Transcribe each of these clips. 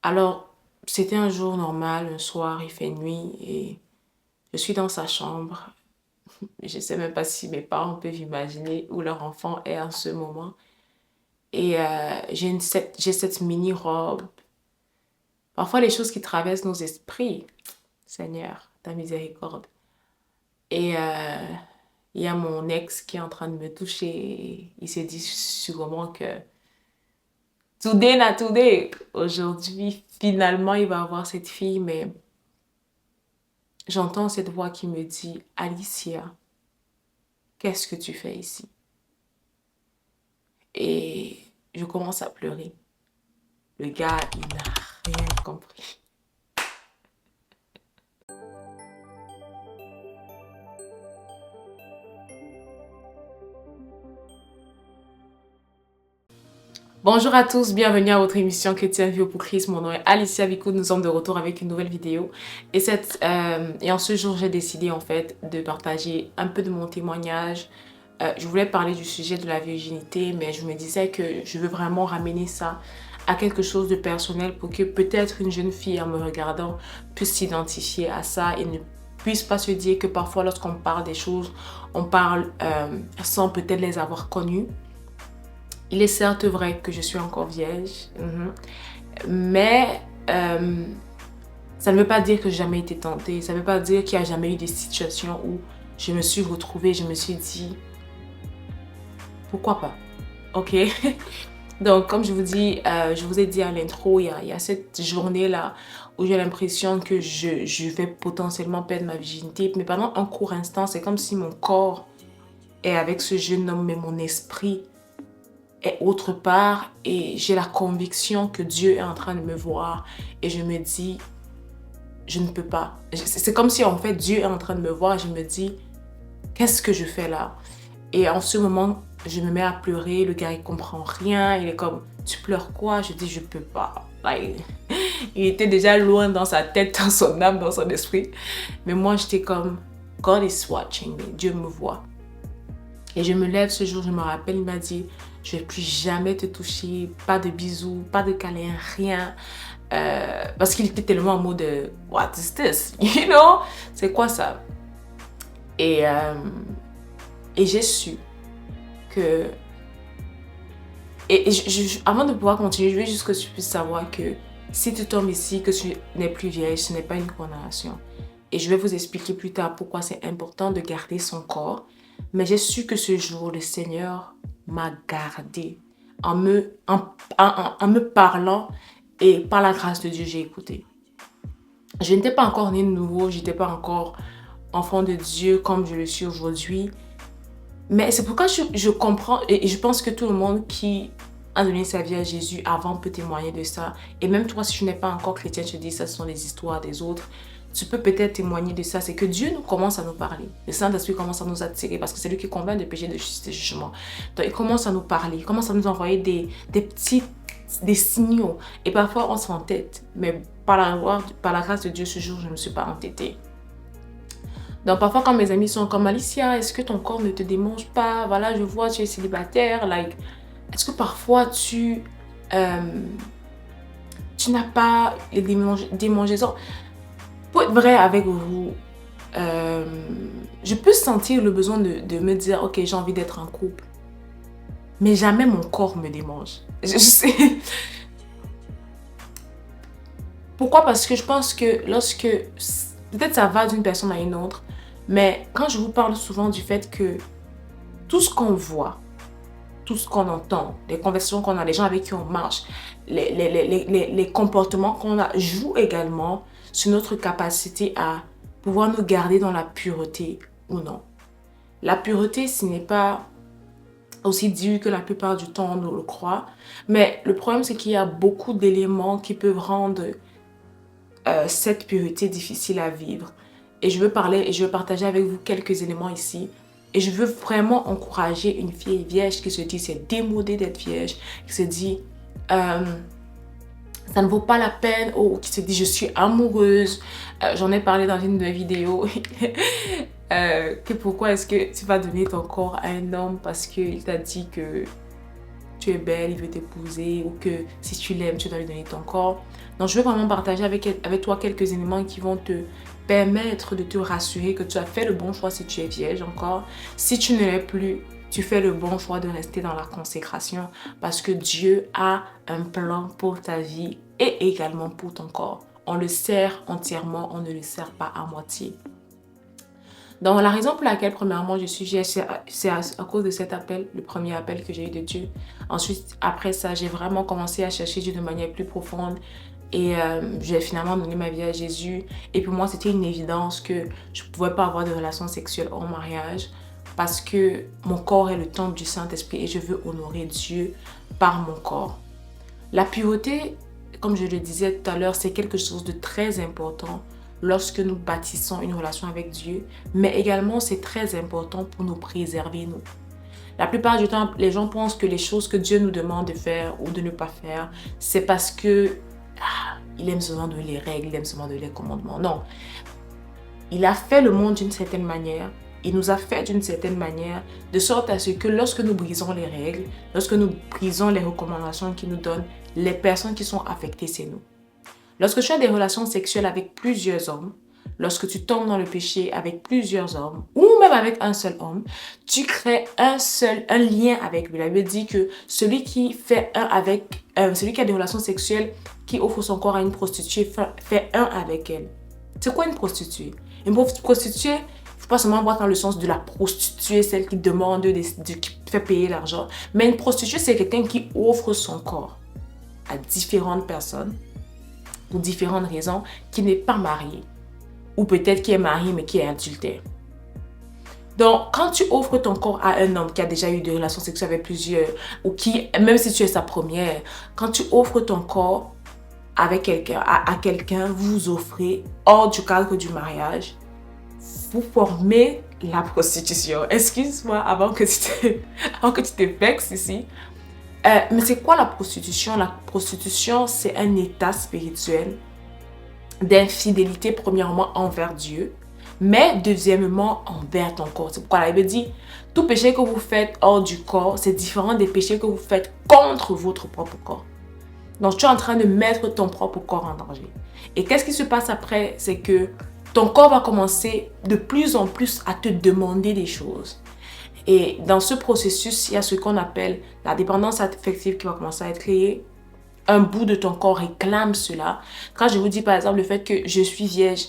Alors, c'était un jour normal, un soir, il fait nuit et je suis dans sa chambre. Je ne sais même pas si mes parents peuvent imaginer où leur enfant est en ce moment. Et j'ai cette mini-robe. Parfois, les choses qui traversent nos esprits, Seigneur, ta miséricorde. Et il y a mon ex qui est en train de me toucher. Il s'est dit sûrement que today not today. Aujourd'hui, finalement, il va avoir cette fille, mais j'entends cette voix qui me dit, Alicia, qu'est-ce que tu fais ici? Et je commence à pleurer. Le gars, il n'a rien compris. Bonjour à tous, bienvenue à votre émission Chrétien Vie pour Christ. Mon nom est Alicia Vico, nous sommes de retour avec une nouvelle vidéo. Et en ce jour, j'ai décidé en fait de partager un peu de mon témoignage. Je voulais parler du sujet de la virginité, mais je me disais que je veux vraiment ramener ça à quelque chose de personnel pour que peut-être une jeune fille en me regardant puisse s'identifier à ça et ne puisse pas se dire que parfois lorsqu'on parle des choses, on parle sans peut-être les avoir connues. Il est certes vrai que je suis encore vierge, mais ça ne veut pas dire que j'ai jamais été tentée. Ça ne veut pas dire qu'il n'y a jamais eu des situations où je me suis retrouvée, je me suis dit, pourquoi pas? Ok. Donc, comme je vous dis, je vous ai dit à l'intro, il y a cette journée-là où j'ai l'impression que je vais potentiellement perdre ma virginité. Mais pendant un court instant, c'est comme si mon corps est avec ce jeune homme, mais mon esprit est autre part. Et j'ai la conviction que Dieu est en train de me voir. Et je me dis, je ne peux pas. C'est comme si en fait Dieu est en train de me voir et je me dis, qu'est-ce que je fais là? Et en ce moment, je me mets à pleurer, le gars il comprend rien, il est comme, tu pleures quoi? Je dis, je peux pas. Like, il était déjà loin dans sa tête, dans son âme, dans son esprit. Mais moi j'étais comme, God is watching me, Dieu me voit. Et je me lève ce jour, je me rappelle, il m'a dit, je vais plus jamais te toucher, pas de bisous, pas de câlins, rien. Parce qu'il était tellement en mode, what is this? You know? C'est quoi ça? Et, euh, et j'ai su que... avant de pouvoir continuer, je veux juste que tu puisses savoir que si tu tombes ici, que tu n'es plus vieille, ce n'est pas une condamnation. Et je vais vous expliquer plus tard pourquoi c'est important de garder son corps. Mais j'ai su que ce jour, le Seigneur m'a gardée en me parlant et par la grâce de Dieu, j'ai écouté. Je n'étais pas encore née de nouveau, je n'étais pas encore enfant de Dieu comme je le suis aujourd'hui. Mais c'est pourquoi je comprends et je pense que tout le monde qui a donné sa vie à Jésus avant peut témoigner de ça. Et même toi, si tu n'es pas encore chrétien, je te dis ça, ce sont les histoires des autres. Tu peux peut-être témoigner de ça. C'est que Dieu nous commence à nous parler. Le Saint-Esprit commence à nous attirer parce que c'est lui qui convainc de péché, de justice et de jugement. Donc, il commence à nous parler, il commence à nous envoyer des signaux. Et parfois, on s'entête. Mais par la grâce de Dieu, ce jour, je ne me suis pas entêtée. Donc parfois quand mes amis sont comme Alicia, est-ce que ton corps ne te démange pas? Voilà, je vois, tu es célibataire. Like, est-ce que parfois euh, tu n'as pas les démangeaisons? Pour être vrai avec vous, euh, je peux sentir le besoin de me dire, ok, j'ai envie d'être en couple. Mais jamais mon corps me démange. Je sais. Pourquoi? Parce que je pense que lorsque... Peut-être ça va d'une personne à une autre. Mais quand je vous parle souvent du fait que tout ce qu'on voit, tout ce qu'on entend, les conversations qu'on a, les gens avec qui on marche, les comportements qu'on a, jouent également sur notre capacité à pouvoir nous garder dans la pureté ou non. La pureté, ce n'est pas aussi dur que la plupart du temps on nous le croit. Mais le problème, c'est qu'il y a beaucoup d'éléments qui peuvent rendre cette pureté difficile à vivre. Et je veux parler et je veux partager avec vous quelques éléments ici. Et je veux vraiment encourager une fille vierge qui se dit c'est démodé d'être vierge, qui se dit ça ne vaut pas la peine, ou qui se dit je suis amoureuse. J'en ai parlé dans une de mes vidéos. Que pourquoi est-ce que tu vas donner ton corps à un homme parce qu'il t'a dit que tu es belle, il veut t'épouser, ou que si tu l'aimes, tu dois lui donner ton corps. Donc, je veux vraiment partager avec toi quelques éléments qui vont te permettre de te rassurer que tu as fait le bon choix si tu es vierge encore. Si tu ne l'es plus, tu fais le bon choix de rester dans la consécration parce que Dieu a un plan pour ta vie et également pour ton corps. On le sert entièrement, on ne le sert pas à moitié. Donc, la raison pour laquelle, premièrement, je suis vierge, c'est à cause de cet appel, le premier appel que j'ai eu de Dieu. Ensuite, après ça, j'ai vraiment commencé à chercher Dieu de manière plus profonde et j'ai finalement donné ma vie à Jésus. Et pour moi, c'était une évidence que je ne pouvais pas avoir de relations sexuelles hors mariage parce que mon corps est le temple du Saint-Esprit et je veux honorer Dieu par mon corps. La pureté, comme je le disais tout à l'heure, c'est quelque chose de très important lorsque nous bâtissons une relation avec Dieu, mais également c'est très important pour nous préserver, nous. La plupart du temps, les gens pensent que les choses que Dieu nous demande de faire ou de ne pas faire, c'est parce que il aime seulement donner les règles, il aime seulement donner les commandements. Non, il a fait le monde d'une certaine manière, il nous a fait d'une certaine manière, de sorte à ce que lorsque nous brisons les règles, lorsque nous brisons les recommandations qu'il nous donne, les personnes qui sont affectées, c'est nous. Lorsque tu as des relations sexuelles avec plusieurs hommes, lorsque tu tombes dans le péché avec plusieurs hommes, ou même avec un seul homme, tu crées un lien avec lui. La Bible dit que celui qui a des relations sexuelles, qui offre son corps à une prostituée, fait un avec elle. C'est quoi une prostituée? Une prostituée, il ne faut pas seulement voir dans le sens de la prostituée, celle qui demande, qui fait payer l'argent. Mais une prostituée, c'est quelqu'un qui offre son corps à différentes personnes pour différentes raisons, qui n'est pas marié. Ou peut-être qui est marié mais qui est adultère. Donc, quand tu offres ton corps à un homme qui a déjà eu des relations sexuelles avec plusieurs, ou qui, même si tu es sa première, quand tu offres ton corps avec quelqu'un, à quelqu'un, vous offrez, hors du cadre du mariage, vous formez la prostitution. Excuse-moi avant que tu te vexes ici. Mais c'est quoi la prostitution? La prostitution, c'est un état spirituel d'infidélité, premièrement, envers Dieu, mais deuxièmement, envers ton corps. C'est pourquoi la Bible dit, tout péché que vous faites hors du corps, c'est différent des péchés que vous faites contre votre propre corps. Donc, tu es en train de mettre ton propre corps en danger. Et qu'est-ce qui se passe après? C'est que ton corps va commencer de plus en plus à te demander des choses. Et dans ce processus, il y a ce qu'on appelle la dépendance affective qui va commencer à être créée. Un bout de ton corps réclame cela. Quand je vous dis par exemple le fait que je suis vierge,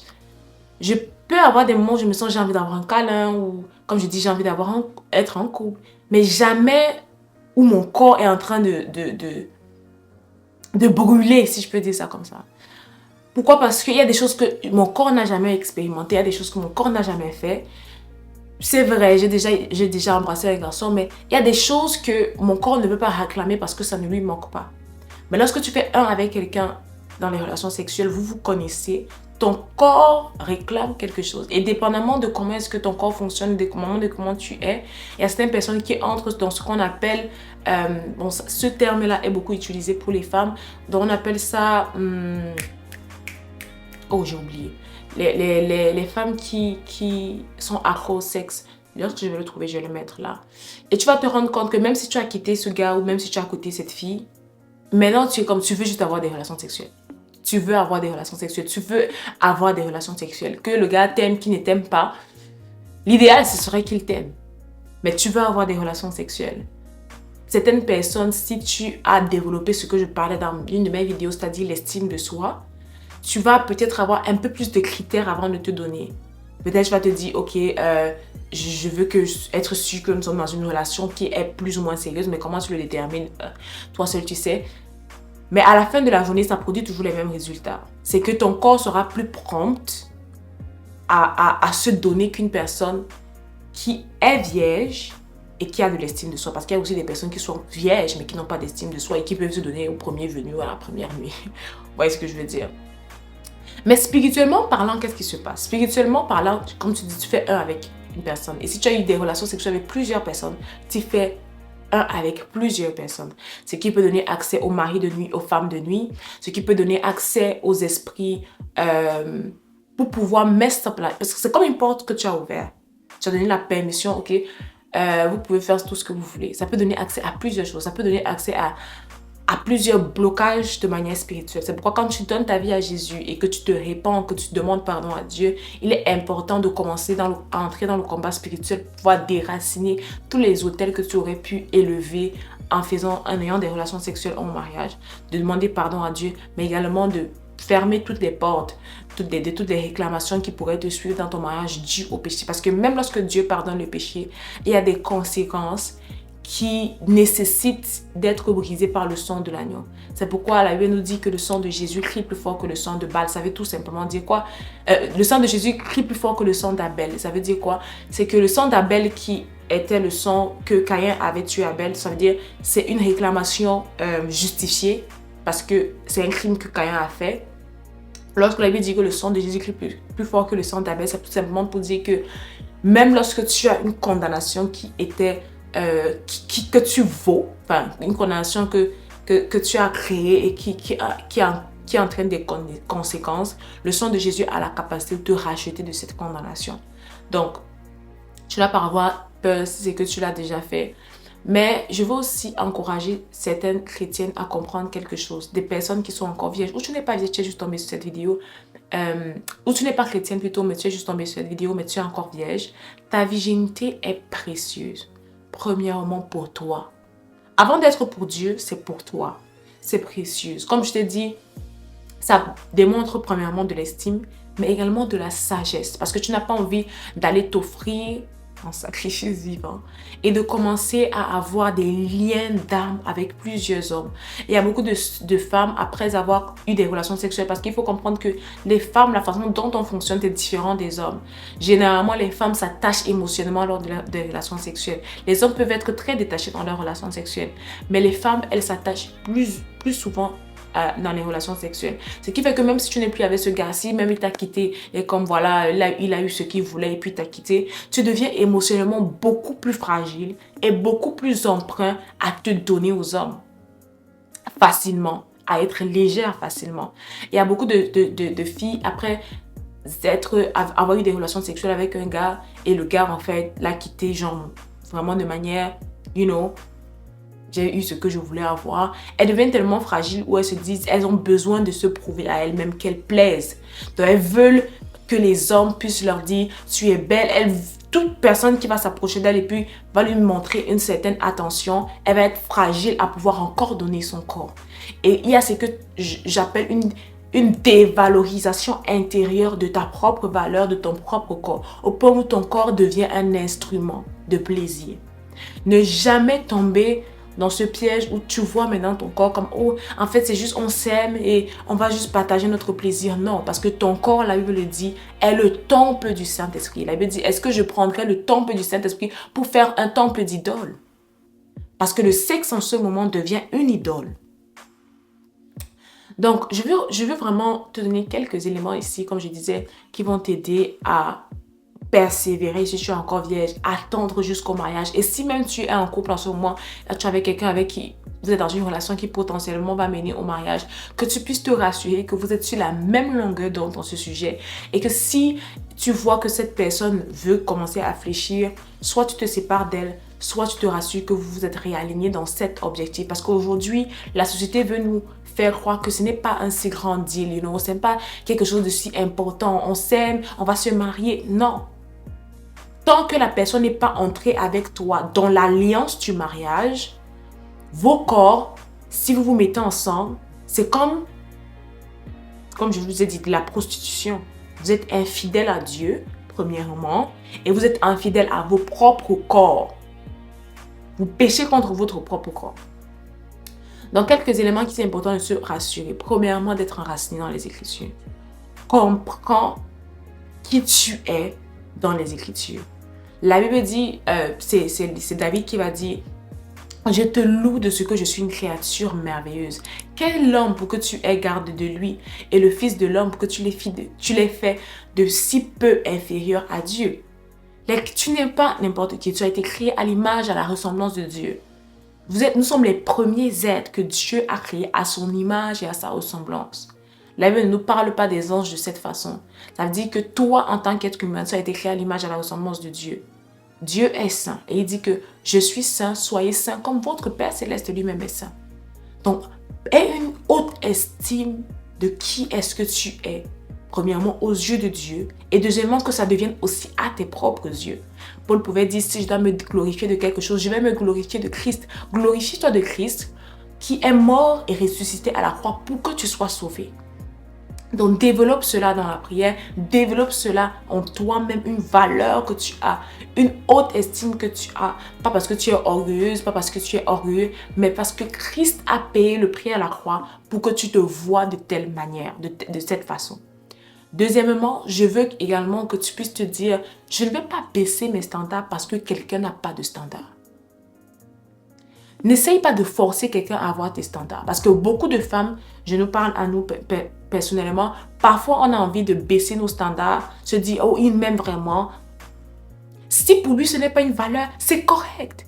je peux avoir des moments où je me sens j'ai envie d'avoir un câlin ou comme je dis j'ai envie être en couple. Mais jamais où mon corps est en train de brûler, si je peux dire ça comme ça. Pourquoi? Parce qu'il y a des choses que mon corps n'a jamais expérimentées, il y a des choses que mon corps n'a jamais fait. C'est vrai, j'ai déjà embrassé un garçon, mais il y a des choses que mon corps ne peut pas réclamer parce que ça ne lui manque pas. Mais lorsque tu fais un avec quelqu'un dans les relations sexuelles, vous vous connaissez, ton corps réclame quelque chose. Et dépendamment de comment est-ce que ton corps fonctionne, dépendamment de comment tu es, il y a certaines personnes qui entrent dans ce qu'on appelle, ce terme-là est beaucoup utilisé pour les femmes, donc on appelle ça, j'ai oublié. Les femmes qui sont accro au sexe, lorsque je vais le trouver, je vais le mettre là. Et tu vas te rendre compte que même si tu as quitté ce gars ou même si tu as quitté cette fille, maintenant tu es comme tu veux juste avoir des relations sexuelles. Tu veux avoir des relations sexuelles. Tu veux avoir des relations sexuelles. Que le gars t'aime, qui ne t'aime pas. L'idéal, ce serait qu'il t'aime. Mais tu veux avoir des relations sexuelles. Certaines personnes, si tu as développé ce que je parlais dans une de mes vidéos, c'est-à-dire l'estime de soi, tu vas peut-être avoir un peu plus de critères avant de te donner. Peut-être tu vas te dire, ok, je veux être sûr que nous sommes dans une relation qui est plus ou moins sérieuse, mais comment tu le détermines? Toi seul, tu sais. Mais à la fin de la journée, ça produit toujours les mêmes résultats. C'est que ton corps sera plus prompt à se donner qu'une personne qui est vierge et qui a de l'estime de soi. Parce qu'il y a aussi des personnes qui sont vierges mais qui n'ont pas d'estime de soi et qui peuvent se donner au premier venu ou à la première nuit. Vous voyez ce que je veux dire? Mais spirituellement parlant, qu'est-ce qui se passe? Spirituellement parlant, comme tu dis, tu fais un avec une personne. Et si tu as eu des relations sexuelles avec plusieurs personnes, tu fais un avec plusieurs personnes. Ce qui peut donner accès aux maris de nuit, aux femmes de nuit. Ce qui peut donner accès aux esprits pour pouvoir mettre ça place. Parce que c'est comme une porte que tu as ouverte. Tu as donné la permission, ok, vous pouvez faire tout ce que vous voulez. Ça peut donner accès à plusieurs choses. Ça peut donner accès à plusieurs blocages de manière spirituelle. C'est pourquoi quand tu donnes ta vie à Jésus et que tu te répands, que tu demandes pardon à Dieu, il est important de commencer à entrer dans le combat spirituel pour pouvoir déraciner tous les autels que tu aurais pu élever en ayant des relations sexuelles en mariage, de demander pardon à Dieu, mais également de fermer toutes les portes, toutes les réclamations qui pourraient te suivre dans ton mariage dues au péché. Parce que même lorsque Dieu pardonne le péché, il y a des conséquences qui nécessitent d'être brisées par le sang de l'agneau. C'est pourquoi la Bible nous dit que le sang de Jésus crie plus fort que le sang de Baal. Ça veut tout simplement dire quoi? Le sang de Jésus crie plus fort que le sang d'Abel. Ça veut dire quoi? C'est que le sang d'Abel qui était le sang que Caïn avait tué Abel, ça veut dire c'est une réclamation justifiée parce que c'est un crime que Caïn a fait. Lorsque la Bible dit que le sang de Jésus crie plus fort que le sang d'Abel, c'est tout simplement pour dire que même lorsque tu as une condamnation qui était que tu vaux, enfin une condamnation que tu as créée et qui entraîne des conséquences, le sang de Jésus a la capacité de te racheter de cette condamnation. Donc, tu n'as pas avoir peur si c'est que tu l'as déjà fait. Mais je veux aussi encourager certaines chrétiennes à comprendre quelque chose. Des personnes qui sont encore vierges. Ou tu n'es pas vierge, tu es juste tombée sur cette vidéo. Ou tu n'es pas chrétienne plutôt, mais tu es juste tombée sur cette vidéo, mais tu es encore vierge. Ta virginité est précieuse. Premièrement pour toi. Avant d'être pour Dieu, c'est pour toi. C'est précieux. Comme je t'ai dit, ça démontre premièrement de l'estime, mais également de la sagesse. Parce que tu n'as pas envie d'aller t'offrir en sacrifice vivant et de commencer à avoir des liens d'âme avec plusieurs hommes. Il y a beaucoup de femmes, après avoir eu des relations sexuelles, parce qu'il faut comprendre que les femmes, la façon dont on fonctionne est différent des hommes. Généralement, les femmes s'attachent émotionnellement lors des relations sexuelles. Les hommes peuvent être très détachés dans leurs relations sexuelles, mais les femmes, elles s'attachent plus souvent dans les relations sexuelles. Ce qui fait que même si tu n'es plus avec ce gars-ci, même il t'a quitté et comme voilà, il a eu ce qu'il voulait et puis t'a quitté, tu deviens émotionnellement beaucoup plus fragile et beaucoup plus emprunt à te donner aux hommes facilement, à être légère facilement. Il y a beaucoup de filles après avoir eu des relations sexuelles avec un gars et le gars en fait l'a quitté genre vraiment de manière, j'ai eu ce que je voulais avoir. Elles deviennent tellement fragiles où elles se disent, elles ont besoin de se prouver à elles-mêmes qu'elles plaisent. Donc elles veulent que les hommes puissent leur dire, tu es belle. Toute personne qui va s'approcher d'elle et puis va lui montrer une certaine attention, elle va être fragile à pouvoir encore donner son corps. Et il y a ce que j'appelle une dévalorisation intérieure de ta propre valeur, de ton propre corps, au point où ton corps devient un instrument de plaisir. Ne jamais tomber dans ce piège où tu vois maintenant ton corps comme, oh, en fait, c'est juste on s'aime et on va juste partager notre plaisir. Non, parce que ton corps, la Bible le dit, est le temple du Saint-Esprit. La Bible dit, est-ce que je prendrais le temple du Saint-Esprit pour faire un temple d'idole? Parce que le sexe en ce moment devient une idole. Donc, je veux vraiment te donner quelques éléments ici, comme je disais, qui vont t'aider à persévérer si tu es encore vierge, attendre jusqu'au mariage. Et si même tu es en couple en ce moment, tu es avec quelqu'un avec qui vous êtes dans une relation qui potentiellement va mener au mariage, que tu puisses te rassurer que vous êtes sur la même longueur d'onde dans ce sujet et que si tu vois que cette personne veut commencer à fléchir, soit tu te sépares d'elle, soit tu te rassures que vous vous êtes réalignés dans cet objectif. Parce qu'aujourd'hui, la société veut nous faire croire que ce n'est pas un si grand deal, ce n'est pas quelque chose de si important. On s'aime, on va se marier. Non. Tant que la personne n'est pas entrée avec toi dans l'alliance du mariage, vos corps, si vous vous mettez ensemble, c'est comme je vous ai dit, de la prostitution. Vous êtes infidèle à Dieu, premièrement, et vous êtes infidèle à vos propres corps. Vous péchez contre votre propre corps. Donc, quelques éléments qui sont importants de se rassurer. Premièrement, d'être enraciné dans les Écritures. Comprends qui tu es dans les Écritures. La Bible dit, c'est David qui va dire, je te loue de ce que je suis une créature merveilleuse. Quel homme pour que tu aies garde de lui et le fils de l'homme pour que tu l'aies fait de si peu inférieur à Dieu. Tu n'es pas n'importe qui, tu as été créé à l'image, à la ressemblance de Dieu. Nous sommes les premiers êtres que Dieu a créés à son image et à sa ressemblance. La Bible ne nous parle pas des anges de cette façon. Ça veut dire que toi, en tant qu'être humain, tu as été créé à l'image et à la ressemblance de Dieu. Dieu est saint. Et il dit que je suis saint, soyez saints comme votre Père Céleste lui-même est saint. Donc, aie une haute estime de qui est-ce que tu es. Premièrement, aux yeux de Dieu. Et deuxièmement, que ça devienne aussi à tes propres yeux. Paul pouvait dire, si je dois me glorifier de quelque chose, je vais me glorifier de Christ. Glorifie-toi de Christ qui est mort et ressuscité à la croix pour que tu sois sauvé. Donc, développe cela dans la prière, développe cela en toi-même, une valeur que tu as, une haute estime que tu as. Pas parce que tu es orgueilleuse, pas parce que tu es orgueilleux, mais parce que Christ a payé le prix à la croix pour que tu te vois de telle manière, de cette façon. Deuxièmement, je veux également que tu puisses te dire, je ne vais pas baisser mes standards parce que quelqu'un n'a pas de standards. N'essaye pas de forcer quelqu'un à avoir tes standards. Parce que beaucoup de femmes, je nous parle à nous personnellement, parfois on a envie de baisser nos standards, se dire, oh, il m'aime vraiment. Si pour lui ce n'est pas une valeur, c'est correct.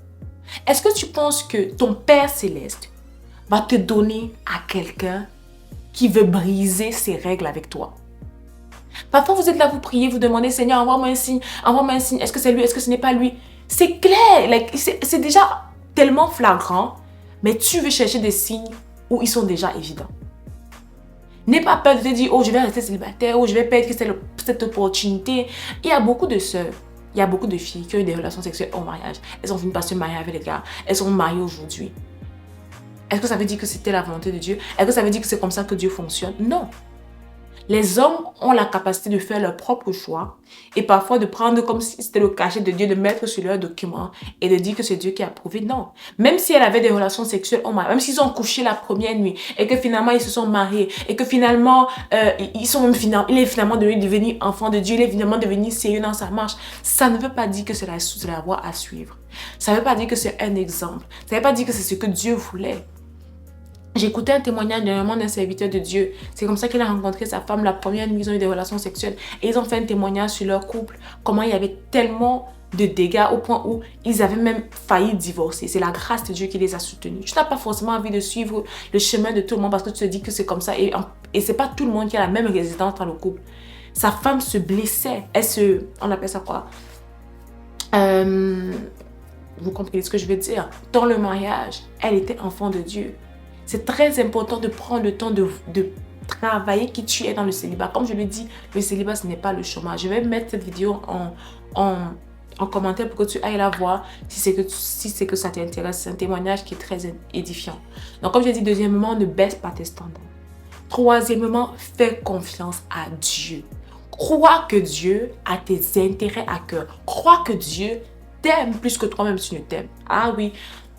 Est-ce que tu penses que ton Père Céleste va te donner à quelqu'un qui veut briser ses règles avec toi? Parfois vous êtes là, vous priez, vous demandez, Seigneur, envoie-moi un signe, est-ce que c'est lui, est-ce que ce n'est pas lui? C'est clair, c'est déjà tellement flagrant, mais tu veux chercher des signes où ils sont déjà évidents. N'aie pas peur de te dire, oh, je vais rester célibataire, oh, je vais perdre cette opportunité. Il y a beaucoup de sœurs, il y a beaucoup de filles qui ont eu des relations sexuelles au mariage. Elles ont fini par se marier avec les gars, elles sont mariées aujourd'hui. Est-ce que ça veut dire que c'était la volonté de Dieu? Est-ce que ça veut dire que c'est comme ça que Dieu fonctionne? Non. Les hommes ont la capacité de faire leur propre choix et parfois de prendre comme si c'était le cachet de Dieu, de mettre sur leur document et de dire que c'est Dieu qui a approuvé. Non. Même si elle avait des relations sexuelles, même s'ils ont couché la première nuit et que finalement ils se sont mariés et que finalement il est finalement devenu enfant de Dieu, il est finalement devenu sérieux dans sa marche, ça ne veut pas dire que c'est la voie à suivre. Ça ne veut pas dire que c'est un exemple. Ça ne veut pas dire que c'est ce que Dieu voulait. J'ai écouté un témoignage dernièrement d'un serviteur de Dieu. C'est comme ça qu'il a rencontré sa femme la première nuit. Ils ont eu des relations sexuelles. Et ils ont fait un témoignage sur leur couple. Comment il y avait tellement de dégâts au point où ils avaient même failli divorcer. C'est la grâce de Dieu qui les a soutenus. Tu n'as pas forcément envie de suivre le chemin de tout le monde parce que tu te dis que c'est comme ça. Et c'est pas tout le monde qui a la même résidence dans le couple. Sa femme se blessait. On appelle ça quoi? Vous comprenez ce que je veux dire? Dans le mariage, elle était enfant de Dieu. C'est très important de prendre le temps de travailler qui tu es dans le célibat. Comme je le dis, le célibat, ce n'est pas le chômage. Je vais mettre cette vidéo en commentaire pour que tu ailles la voir si c'est que ça t'intéresse. C'est un témoignage qui est très édifiant. Donc, comme je dis, deuxièmement, ne baisse pas tes standards. Troisièmement, fais confiance à Dieu. Crois que Dieu a tes intérêts à cœur. Crois que Dieu t'aime plus que toi-même tu ne t'aimes. Ah oui,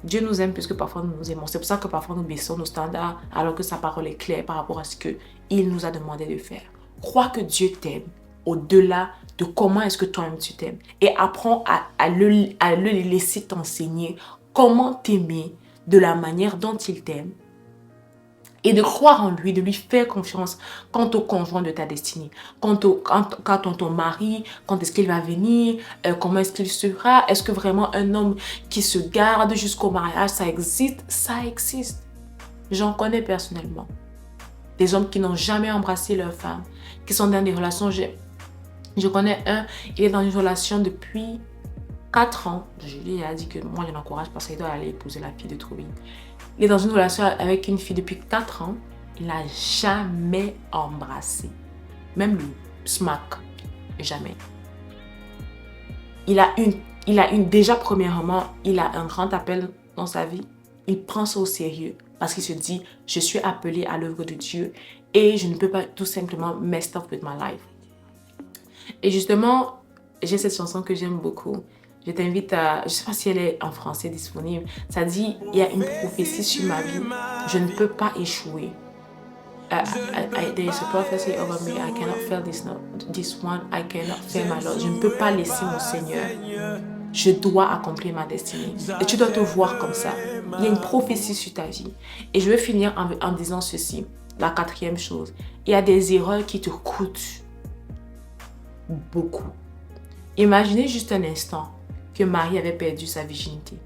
Dieu nous aime plus que parfois nous nous aimons. C'est pour ça que parfois nous baissons nos standards alors que sa parole est claire par rapport à ce qu'il nous a demandé de faire. Crois que Dieu t'aime au-delà de comment est-ce que toi-même tu t'aimes. Et apprends à le laisser t'enseigner comment t'aimer de la manière dont il t'aime. Et de croire en lui, de lui faire confiance quant au conjoint de ta destinée, quant à ton mari, quand est-ce qu'il va venir, comment est-ce qu'il sera, est-ce que vraiment un homme qui se garde jusqu'au mariage, ça existe? Ça existe. J'en connais personnellement. Des hommes qui n'ont jamais embrassé leur femme, qui sont dans des relations. Je connais un, il est dans une relation depuis 4 ans. Je lui ai dit que moi je l'encourage parce qu'il doit aller épouser la fille de Trouville. Il est dans une relation avec une fille depuis 4 ans. Il n'a jamais embrassé. Même le smack. Jamais. Déjà premièrement, il a un grand appel dans sa vie. Il prend ça au sérieux parce qu'il se dit, je suis appelé à l'œuvre de Dieu et je ne peux pas tout simplement mess up with my life. Et justement, j'ai cette chanson que j'aime beaucoup. Je t'invite à... Je ne sais pas si elle est en français disponible. Ça dit, il y a une prophétie sur ma vie. Je ne peux pas échouer. There is a prophecy over me. I cannot fail this one. I cannot fail my Lord. Je ne peux pas laisser mon Seigneur. Je dois accomplir ma destinée. Et tu dois te voir comme ça. Il y a une prophétie sur ta vie. Et je vais finir en disant ceci. La 4e chose. Il y a des erreurs qui te coûtent beaucoup. Imaginez juste un instant que Marie avait perdu sa virginité.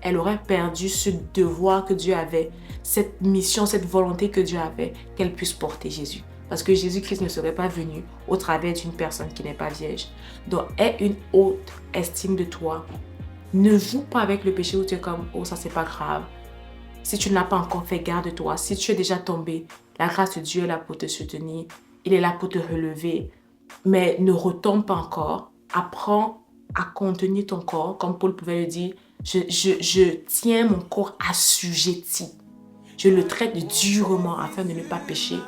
elle aurait perdu ce devoir que Dieu avait, cette mission, cette volonté que Dieu avait, qu'elle puisse porter Jésus. Parce que Jésus-Christ ne serait pas venu au travers d'une personne qui n'est pas vierge. Donc, aie une haute estime de toi. Ne joue pas avec le péché où tu es comme, oh, ça, c'est pas grave. Si tu n'as pas encore fait garde de toi, si tu es déjà tombé, la grâce de Dieu est là pour te soutenir. Il est là pour te relever. Mais ne retombe pas encore. Apprends à contenir ton corps, comme Paul pouvait le dire. Je tiens mon corps assujetti. Je le traite durement afin de ne pas pécher,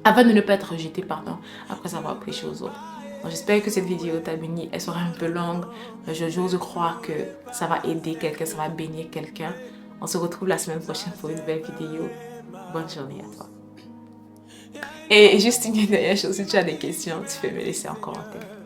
afin de ne pas être rejeté, après avoir péché aux autres. Donc, j'espère que cette vidéo t'a béni. Elle sera un peu longue, mais j'ose croire que ça va aider quelqu'un, ça va bénir quelqu'un. On se retrouve la semaine prochaine pour une nouvelle vidéo. Bonne journée à toi. Et juste une dernière chose, si tu as des questions, tu peux me laisser en commentaire.